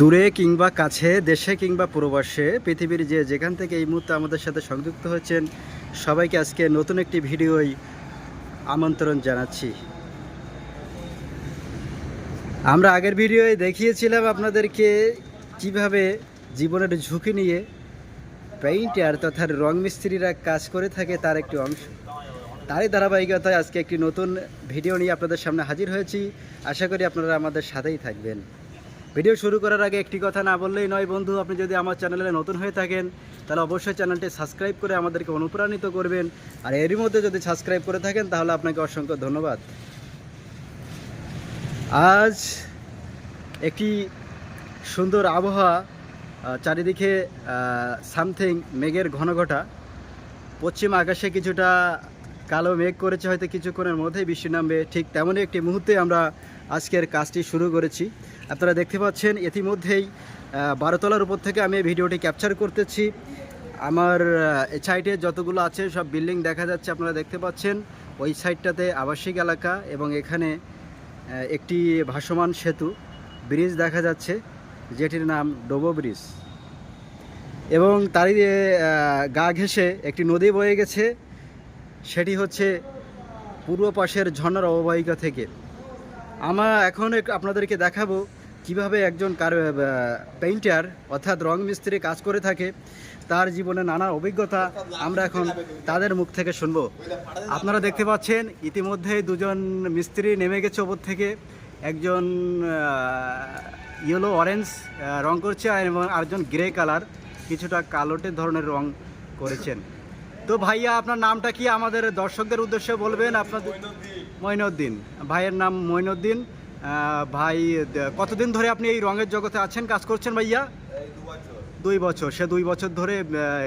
দূরে কিংবা কাছে, দেশে কিংবা প্রবাসে, পৃথিবীর যে যেখান থেকে এই মুহূর্তে আমাদের সাথে সংযুক্ত হয়েছেন, সবাইকে আজকে নতুন একটি ভিডিওয় আমন্ত্রণ জানাচ্ছি। আমরা আগের ভিডিওয়ে দেখিয়েছিলাম আপনাদেরকে কিভাবে জীবনের ঝুঁকি নিয়ে পেইন্টার তথা রং মিস্ত্রিরা কাজ করে থাকে, তার একটি অংশ। তারই ধারাবাহিকতায় আজকে একটি নতুন ভিডিও নিয়ে আপনাদের সামনে হাজির হয়েছি। আশা করি আপনারা আমাদের সাথেই থাকবেন। ভিডিও শুরু করার আগে একটি কথা না বললেই নয় বন্ধু, আপনি যদি আমার চ্যানেলে নতুন হয়ে থাকেন তাহলে অবশ্যই চ্যানেলটি সাবস্ক্রাইব করে আমাদেরকে অনুপ্রাণিত করবেন। আর এরই মধ্যে যদি সাবস্ক্রাইব করে থাকেন তাহলে আপনাকে অসংখ্য ধন্যবাদ। আজ একটি সুন্দর আবহাওয়া, চারিদিকে সামথিং মেঘের ঘনঘটা, পশ্চিম আকাশে কিছুটা কালো মেঘ করেছে, হয়তো কিছুক্ষণের মধ্যেই বৃষ্টি নামবে। ঠিক তেমনই একটি মুহূর্তে আমরা আজকের কাজটি শুরু করেছি। আপনারা দেখতে পাচ্ছেন ইতিমধ্যেই 12 তলার উপর থেকে আমি এই ভিডিওটি ক্যাপচার করতেছি। আমার এই সাইডে যতগুলো আছে সব বিল্ডিং দেখা যাচ্ছে, আপনারা দেখতে পাচ্ছেন। ওই সাইডটাতে আবাসিক এলাকা এবং এখানে একটি ভাসমান সেতু ব্রিজ দেখা যাচ্ছে, যেটির নাম ডোবো ব্রিজ। এবং তারই গা ঘেঁষে একটি নদী বয়ে গেছে, সেটি হচ্ছে পূর্ব পাশের ঝর্ণার অববাহিকা থেকে। আমরা এখন আপনাদেরকে দেখাবো কিভাবে একজন পেইন্টার অর্থাৎ রং মিস্ত্রি কাজ করে থাকে, তার জীবনে নানা অভিজ্ঞতা আমরা এখন তাদের মুখ থেকে শুনবো। আপনারা দেখতে পাচ্ছেন ইতিমধ্যে দুজন মিস্ত্রি নেমে গেছে ওপর থেকে। একজন ইয়েলো অরেঞ্জ রং করছে এবং আরেকজন গ্রে কালার, কিছুটা কালোটে ধরনের রং করেছেন। তো ভাইয়া, আপনার নামটা কি আমাদের দর্শকদের উদ্দেশ্যে বলবেন? আপনার মঈনুদ্দিন ভাইয়ের নাম মঈনুদ্দিন ভাই। কতদিন ধরে আপনি এই রঙের জগতে আছেন, কাজ করছেন ভাইয়া? 2 বছর। সে 2 বছর ধরে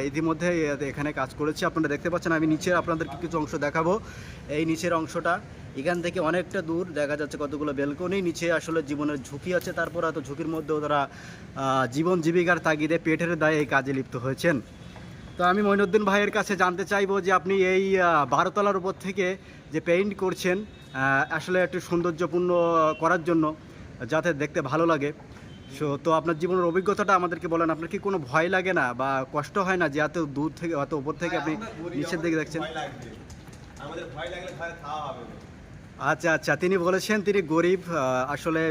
ইতিমধ্যে এখানে কাজ করেছে। আপনারা দেখতে পাচ্ছেন। আমি নিচে আপনাদেরকে কিছু অংশ দেখাবো। এই নিচের অংশটা, এখান থেকে অনেকটা দূর দেখা যাচ্ছে কতগুলো বেলকনি। নিচে আসলে জীবনের ঝুঁকি আছে, তারপর এত ঝুঁকির মধ্যেও তারা জীবন জীবিকার তাগিদে পেটের দায়ে এই কাজে লিপ্ত হয়েছেন। তো আমি মঈনুদ্দিন ভাইয়ের কাছে জানতে চাইবো যে আপনি এই 12 তলার উপর থেকে যে পেইন্ট করছেন, আসলে একটু সৌন্দর্যপূর্ণ করার জন্য, যাতে দেখতে ভালো লাগে। তো আপনার জীবনের অভিজ্ঞতাটা আমাদেরকে বলেন। আপনার কি কোনো ভয় লাগে না বা কষ্ট হয় না যে এত দূর থেকে, এত উপর থেকে আপনি নিচের দিকে দেখছেন? আচ্ছা আচ্ছা, তিনি বলেছেন তিনি গরিব। আসলে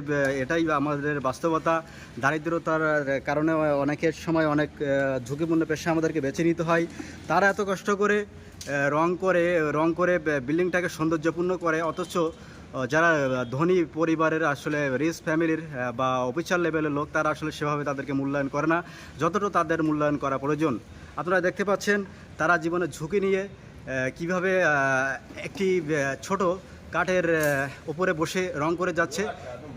এটাই আমাদের বাস্তবতা। দারিদ্রতার কারণে অনেকের সময় অনেক ঝুঁকিপূর্ণ পেশা আমাদেরকে বেছে নিতে হয়। তারা এত কষ্ট করে রং করে বিল্ডিংটাকে সৌন্দর্যপূর্ণ করে, অথচ যারা ধনী পরিবারের, আসলে রিচ ফ্যামিলির বা অফিসার লেভেলের লোক, তারা আসলে সেভাবে তাদেরকে মূল্যায়ন করে না যতটা তাদের মূল্যায়ন করা প্রয়োজন। আপনারা দেখতে পাচ্ছেন তারা জীবনের ঝুঁকি নিয়ে কিভাবে একটি ছোট কাঠের উপরে বসে রং করে যাচ্ছে।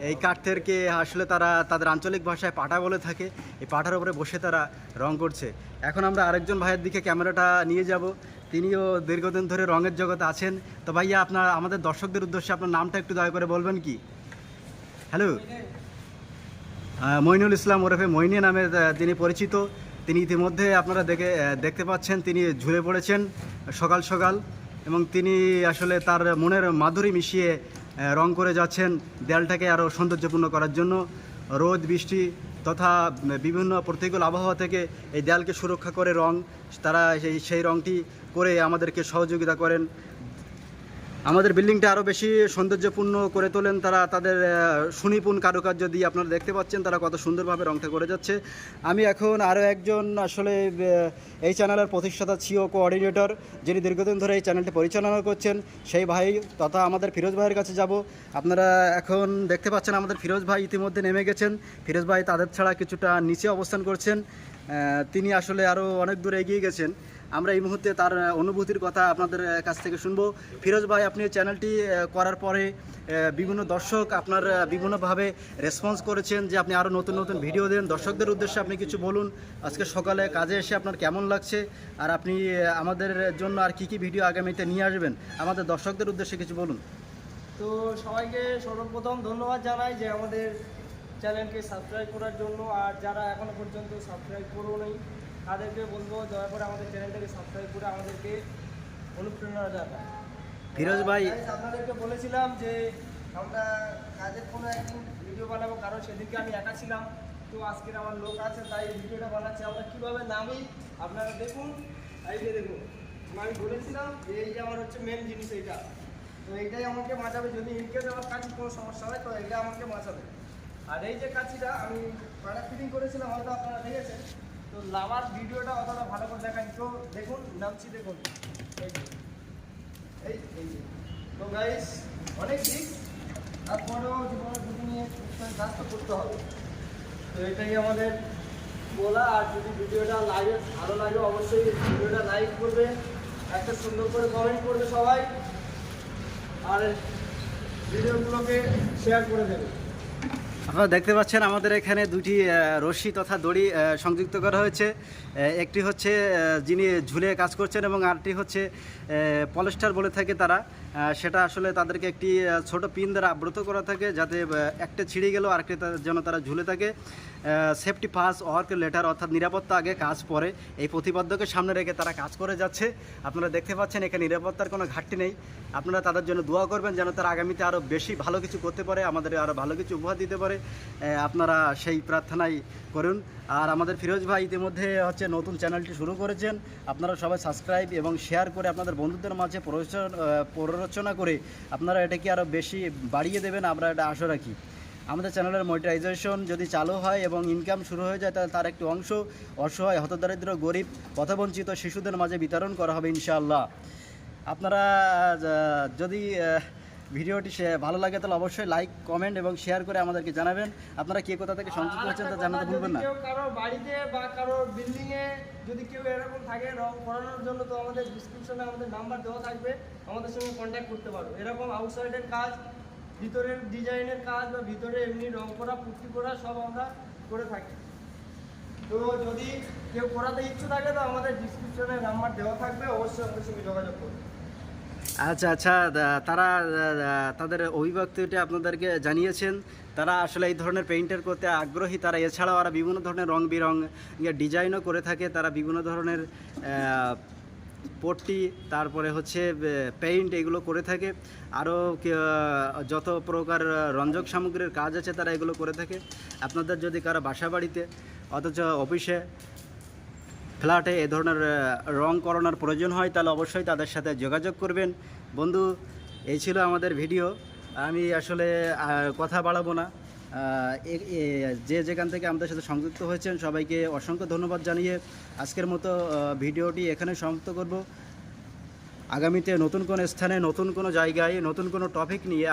এই কাঠেরকে আসলে তারা তাদের আঞ্চলিক ভাষায় পাটা বলে থাকে। এই পাটার উপরে বসে তারা রং করছে। এখন আমরা আরেকজন ভাইয়ের দিকে ক্যামেরাটা নিয়ে যাব। তিনিও দীর্ঘদিন ধরে রঙের জগতে আছেন। তো ভাইয়া, আপনার আমাদের দর্শকদের উদ্দেশ্যে আপনার নামটা একটু দয়া করে বলবেন কি? হ্যালো, মঈনুল ইসলাম ওরফে মইনি নামে তিনি পরিচিত। তিনি ইতিমধ্যে আপনারা দেখতে পাচ্ছেন তিনি ঝুলে পড়েছেন সকাল সকাল, এবং তিনি আসলে তার মনের মাধুরী মিশিয়ে রং করে যাচ্ছেন দেয়ালটাকে আরও সৌন্দর্যপূর্ণ করার জন্য। রোদ বৃষ্টি তথা বিভিন্ন প্রতিকূল আবহাওয়া থেকে এই দেয়ালকে সুরক্ষা করে তারা সেই রংটি করে আমাদেরকে সহযোগিতা করেন। আমাদের বিল্ডিংটা আরও বেশি সৌন্দর্যপূর্ণ করে তোলেন তারা তাদের সুনিপুণ কারুকার্য দিয়ে। আপনারা দেখতে পাচ্ছেন তারা কত সুন্দরভাবে রংটা করে যাচ্ছে। আমি এখন আরও একজন আসলে এই চ্যানেলের প্রতিষ্ঠাতা সিও কোঅর্ডিনেটর, যিনি দীর্ঘদিন ধরে এই চ্যানেলটি পরিচালনা করছেন, সেই ভাই তথা আমাদের ফিরোজ ভাইয়ের কাছে যাব। আপনারা এখন দেখতে পাচ্ছেন আমাদের ফিরোজ ভাই ইতিমধ্যে নেমে গেছেন। ফিরোজ ভাই তাদের ছাড়া কিছুটা নিচে অবস্থান করছেন। তিনি আসলে আরও অনেক দূর এগিয়ে গেছেন। আমরা এই মুহূর্তে তার অনুভূতির কথা আপনাদের কাছ থেকে শুনবো। ফিরোজ ভাই, আপনি চ্যানেলটি করার পরে বিভিন্ন দর্শক আপনার বিভিন্নভাবে রেসপন্স করেছেন যে আপনি আরও নতুন নতুন ভিডিও দেন। দর্শকদের উদ্দেশ্যে আপনি কিছু বলুন। আজকে সকালে কাজে এসে আপনার কেমন লাগছে, আর আপনি আমাদের জন্য আর কি ভিডিও আগামীতে নিয়ে আসবেন, আমাদের দর্শকদের উদ্দেশ্যে কিছু বলুন। তো সবাইকে সর্বপ্রথম ধন্যবাদ জানাই যে আমাদের চ্যানেলকে সাবস্ক্রাইব করার জন্য। আর যারা এখনও পর্যন্ত সাবস্ক্রাইব করো নেই, তাদেরকে বলবো দয়া করে আমাদের চ্যানেলটাকে সাবস্ক্রাইব করে আমাদেরকে অনুপ্রেরণা জানায়। ফিরোজ ভাই, আপনাদেরকে বলেছিলাম যে আমরা কাজের কোনো একদিন ভিডিও বানাবো, কারণ সেদিনকে আমি একা ছিলাম। তো আজকের আমার লোক আছে তাই ভিডিওটা বানাচ্ছি। আমরা কীভাবে নামি আপনারা দেখুন। এই যে দেখুন, আমি বলেছিলাম যে এই যে আমার হচ্ছে মেন জিনিস এইটা, তো এইটাই আমাকে বাঁচাবে। যদি ইনকেস আমার কাছে কোনো সমস্যা হয় তো এটা আমাকে বাঁচাবে। আর এই যে কাছিটা আমি পাড়া ফিটিং করেছিলাম, হয়তো আপনারা দেখেছেন, তো লাভার ভিডিওটা অতটা ভালো করে দেখানি, তো দেখুন নামছি দেখুন। এই যে এই যে তো গাইস অনেক দিক, তারপরেও জীবনে দুটো নিয়ে কাজ তো করতে হবে। তো এটাই আমাদের বলা। আর যদি ভিডিওটা লাগে ভালো লাগে অবশ্যই ভিডিওটা লাইক করবে, একটা সুন্দর করে কমেন্ট করবে সবাই, আর ভিডিওগুলোকে শেয়ার করে দেবে। আপনারা দেখতে পাচ্ছেন আমাদের এখানে দুটি রশি তথা দড়ি সংযুক্ত করা হয়েছে। একটি হচ্ছে যিনি ঝুলে কাজ করছেন এবং আরেকটি হচ্ছে পলিস্টার বলে থাকে তারা। সেটা আসলে তাদেরকে একটি ছোট পিন দ্বারা আবৃত করা থাকে, যাতে একটা ছিঁড়ে গেলেও আরেকটি যেন তারা ঝুলে থাকে। সেফটি ফার্স্ট ওয়ার্ক লেটার, অর্থাৎ নিরাপত্তা আগে কাজ পরে, এই প্রতিপাদ্যকে সামনে রেখে তারা কাজ করে যাচ্ছে। আপনারা দেখতে পাচ্ছেন এখানে নিরাপত্তার কোনো ঘাটতি নেই। আপনারা তাদের জন্য দোয়া করবেন যেন তারা আগামীতে আরও বেশি ভালো কিছু করতে পারে, আমাদের আরও ভালো কিছু উপহার দিতে পারে। আপনারা সেই প্রার্থনাই করুন। আর আমাদের ফিরোজ ভাই ইতিমধ্যে হচ্ছে নতুন চ্যানেলটি শুরু করেছেন। আপনারা সবাই সাবস্ক্রাইব এবং শেয়ার করে আপনাদের বন্ধুদের মাঝে প্ররোচনা করে আপনারা এটাকে আরও বেশি বাড়িয়ে দেবেন, আমরা এটা আশা রাখি। আমাদের চ্যানেলের মনিটাইজেশন যদি চালু হয় এবং ইনকাম শুরু হয়ে যায়, তাহলে তার একটি অংশ অসহায়, হতদরিদ্র, গরিব, পথবঞ্চিত শিশুদের মাঝে বিতরণ করা হবে ইনশাআল্লাহ। আপনারা যদি ভিডিওটি ভালো লাগে তাহলে অবশ্যই লাইক, কমেন্ট এবং শেয়ার করে আমাদেরকে জানাবেন। আপনারা কে কোথা থেকে সংযুক্ত হচ্ছেন তা জানাতে ভুলবেন না। কেউ কারো বাড়িতে বা কারো বিল্ডিং এ যদি কেউ এরকম থাকে রং করানোর জন্য, তো আমাদের ডিসক্রিপশনে আমাদের নাম্বার দেওয়া থাকবে, আমাদের সঙ্গে কন্ট্যাক্ট করতে পারো। এরকম আউটসাইডের কাজ, ভিতরের ডিজাইনের কাজ বা ভিতরে এমনি রং করা, পুট্টি করা সব আমরা করে থাকি। তো যদি কেউ করাতে ইচ্ছে থাকে তো আমাদের ডিসক্রিপশনে নাম্বার দেওয়া থাকবে, অবশ্যই আমাদের সঙ্গে যোগাযোগ করবে। আচ্ছা, তারা তাদের অভিব্যক্তিটা আপনাদেরকে জানিয়েছেন। তারা আসলে এই ধরনের পেইন্টার করতে আগ্রহী। তারা এছাড়াও আরও বিভিন্ন ধরনের রং বেরং ডিজাইনও করে থাকে। তারা বিভিন্ন ধরনের পট্টি, তারপরে হচ্ছে পেইন্ট, এগুলো করে থাকে। আরও যত প্রকার রঞ্জক সামগ্রীর কাজ আছে তারা এগুলো করে থাকে। আপনাদের যদি কারো বাসা বাড়িতে অথচ অফিসে, ফ্ল্যাটে এ ধরনের রং করানোর প্রয়োজন হয় তাহলে অবশ্যই তাদের সাথে যোগাযোগ করবেন। বন্ধু, এই ছিল আমাদের ভিডিও। আমি আসলে কথা বাড়াবো না। যে যেখান থেকে আমাদের সাথে সংযুক্ত হয়েছেন সবাইকে অসংখ্য ধন্যবাদ জানিয়ে আজকের মতো ভিডিওটি এখানে সমাপ্ত করব। আগামীতে নতুন কোনো স্থানে, নতুন কোনো জায়গায়, নতুন কোনো টপিক নিয়ে